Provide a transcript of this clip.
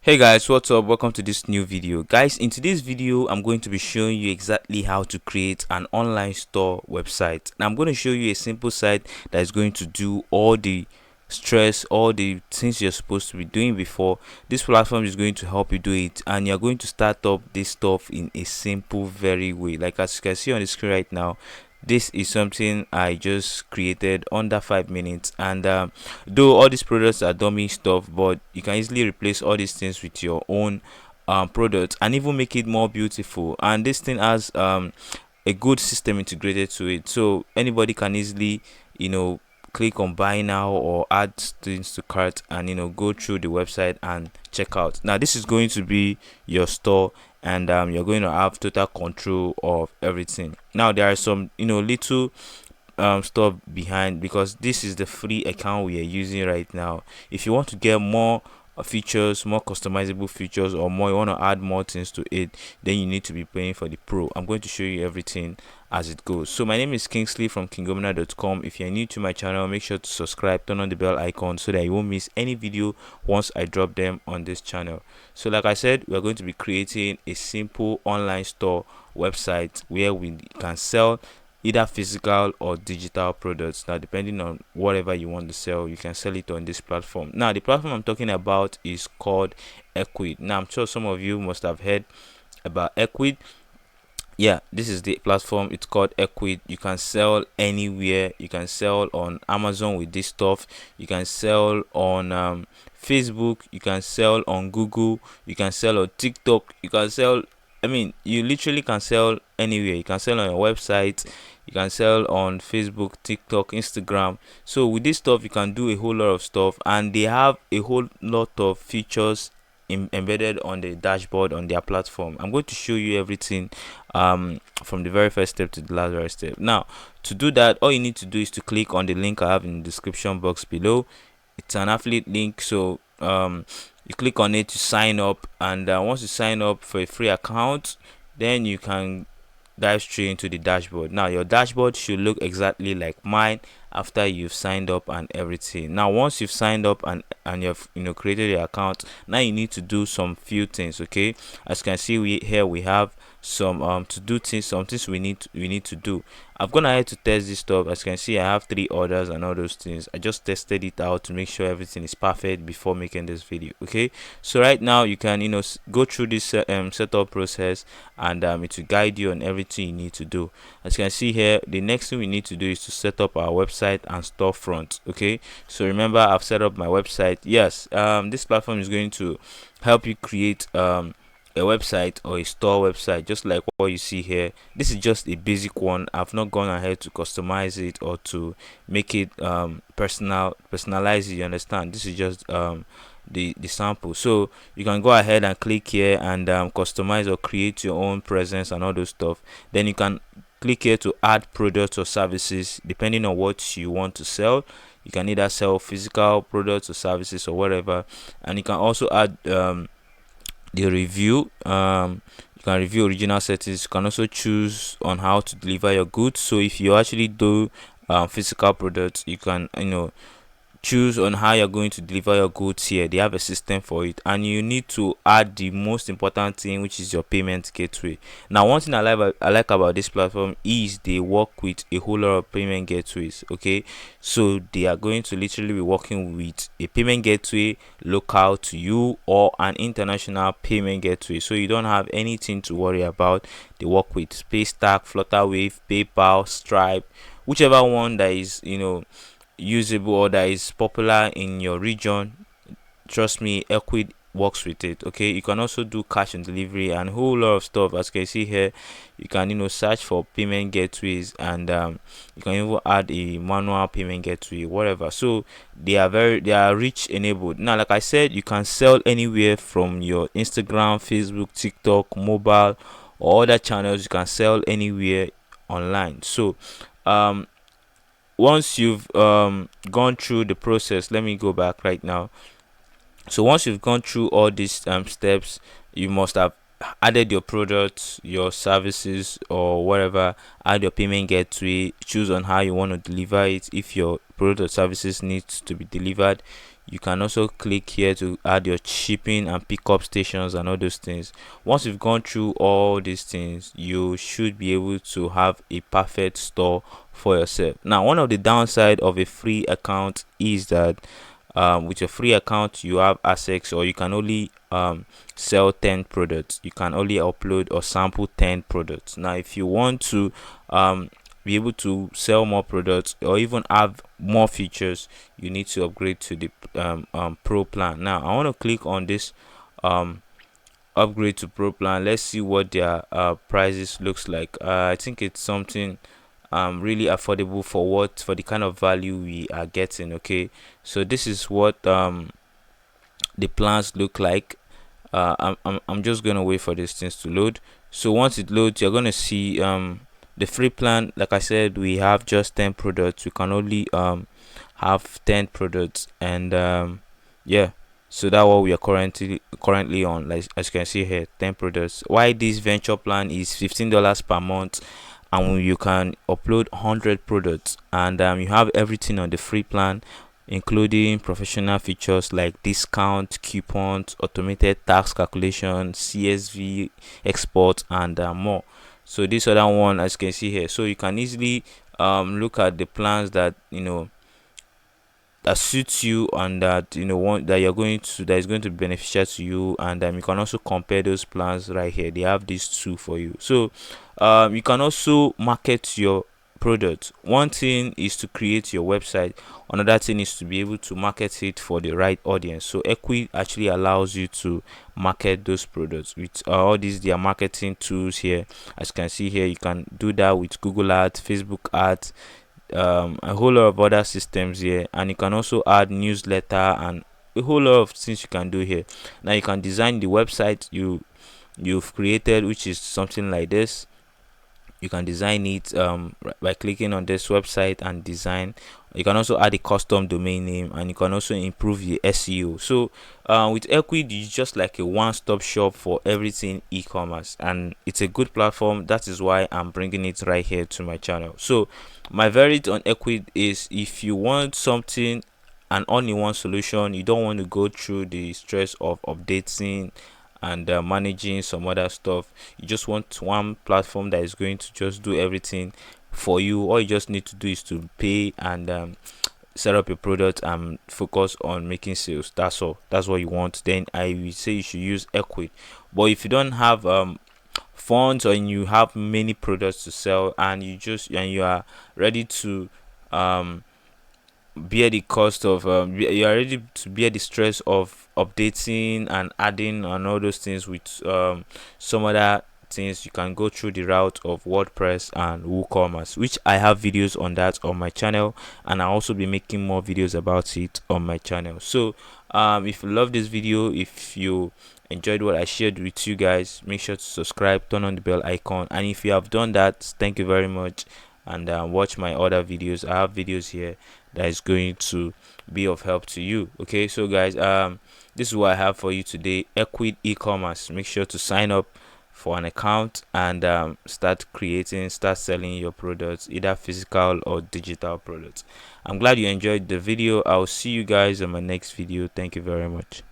Hey guys, what's up? Welcome to this new video. Guys, in today's video I'm going to be showing you exactly how to create an online store website. Now I'm going to show you a simple site that is going to do all the stress, all the things you're supposed to be doing before. This platform is going to help you do it, and you're going to start up this stuff in a simple very way. Like as you can see on the screen right now, this is something I just created under 5 minutes, and though all these products are dummy stuff, but you can easily replace all these things with your own products and even make it more beautiful. And this thing has a good system integrated to it, so anybody can easily click on buy now or add things to cart, and go through the website and check out. Now this is going to be your store, and you're going to have total control of everything. Now there are some little stuff behind, because this is the free account we are using right now. If you want to get more features, more customizable features, or more, you want to add more things to it, then you need to be paying for the pro. I'm going to show you everything as it goes. So my name is Kingsley from Obinnar.com. If you're new to my channel, make sure to subscribe, turn on the bell icon so that you won't miss any video once I drop them on this channel. So like I said, we're going to be creating a simple online store website where we can sell either physical or digital products. Now depending on whatever you want to sell, you can sell it on this platform. Now the platform I'm talking about is called Ecwid. Now I'm sure some of you must have heard about Ecwid. Yeah, this is the platform. It's called Ecwid. You can sell anywhere. You can sell on Amazon with this stuff. You can sell on Facebook. You can sell on Google. You can sell on TikTok. You can sell, you literally can sell anywhere. You can sell on your website. You can sell on Facebook, TikTok, Instagram. So with this stuff, you can do a whole lot of stuff, and they have a whole lot of features embedded on the dashboard on their platform. I'm going to show you everything from the very first step to the last very step. Now to do that, all you need to do is to click on the link I have in the description box below. It's an affiliate link, so you click on it to sign up, and once you sign up for a free account, then you can dive straight into the dashboard. Now your dashboard should look exactly like mine after you've signed up and everything. Now once you've signed up and you've created your account, now you need to do some few things. Okay, as you can see, we have some to do things, some things we need to do. I've gone ahead to test this stuff. As you can see, I have 3 orders and all those things. I just tested it out to make sure everything is perfect before making this video. Okay, so right now you can go through this setup process, and it will guide you on everything you need to do. As you can see here, the next thing we need to do is to set up our website and storefront. Okay, so remember, I've set up my website. Yes, this platform is going to help you create a website or a store website, just like what you see here. This is just a basic one. I've not gone ahead to customize it or to make it personalize it, you understand. This is just the sample. So you can go ahead and click here and customize or create your own presence and all those stuff. Then you can click here to add products or services depending on what you want to sell. You can either sell physical products or services or whatever, and you can also add the review. You can review original settings. You can also choose on how to deliver your goods. So if you actually do physical products, you can choose on how you're going to deliver your goods here. They have a system for it, and you need to add the most important thing, which is your payment gateway. Now one thing I like about this platform is they work with a whole lot of payment gateways. Okay, so they are going to literally be working with a payment gateway local to you or an international payment gateway, so you don't have anything to worry about. They work with Paystack, Flutterwave, PayPal, Stripe, whichever one that is usable or that is popular in your region. Trust me, Ecwid works with it. Okay, you can also do cash on delivery and a whole lot of stuff. As you can see here, you can search for payment gateways, and you can even add a manual payment gateway, whatever. So they are rich enabled. Now like I said, you can sell anywhere from your Instagram, Facebook, TikTok, mobile, or other channels. You can sell anywhere online. So once you've gone through the process, let me go back right now. So once you've gone through all these steps, you must have added your products, your services, or whatever. Add your payment gateway, choose on how you want to deliver it. If your product or services needs to be delivered, you can also click here to add your shipping and pickup stations and all those things. Once you've gone through all these things, you should be able to have a perfect store for yourself. Now, one of the downside of a free account is that with a free account you have access, or you can only sell 10 products. You can only upload or sample 10 products. Now if you want to be able to sell more products or even have more features, you need to upgrade to the pro plan. Now I want to click on this upgrade to pro plan. Let's see what their prices looks like. I think it's something really affordable for the kind of value we are getting. Okay, so this is what the plans look like. I'm just gonna wait for these things to load. So once it loads, you're gonna see the free plan. Like I said, we have just 10 products. We can only have 10 products, and yeah, so that's what we are currently on. Like as you can see here, 10 products. Why this venture plan is $15 per month, and you can upload 100 products, and you have everything on the free plan, including professional features like discount coupons, automated tax calculation, CSV export, and more. So this other one, as you can see here, so you can easily look at the plans that that suits you, and that want that is going to be beneficial to you, and you can also compare those plans right here. They have these two for you. So you can also market your product. One thing is to create your website, another thing is to be able to market it for the right audience. So Ecwid actually allows you to market those products with all these their marketing tools here. As you can see here, you can do that with Google Ads, Facebook Ads, a whole lot of other systems here, and you can also add newsletter and a whole lot of things you can do here. Now you can design the website you've created, which is something like this. You can design it by clicking on this website and design. You can also add a custom domain name, and you can also improve the SEO. So with Ecwid, it's just like a one-stop shop for everything e-commerce, and it's a good platform. That is why I'm bringing it right here to my channel. So my verdict on Ecwid is, if you want something, an all-in-one solution, you don't want to go through the stress of updating and managing some other stuff, you just want one platform that is going to just do everything for you. All you just need to do is to pay and set up your product and focus on making sales. That's all. That's what you want. Then I will say you should use Ecwid. But if you don't have funds, or you have many products to sell, and you are ready to bear the cost of you are ready to bear the stress of updating and adding and all those things with some other things, you can go through the route of WordPress and WooCommerce, which I have videos on that on my channel, and I'll also be making more videos about it on my channel. So if you love this video, if you enjoyed what I shared with you guys, make sure to subscribe, turn on the bell icon, and if you have done that, thank you very much. And watch my other videos. I have videos here that is going to be of help to you. Okay, so guys, this is what I have for you today. Ecwid e-commerce. Make sure to sign up for an account and start selling your products, either physical or digital products. I'm glad you enjoyed the video. I'll see you guys on my next video. Thank you very much.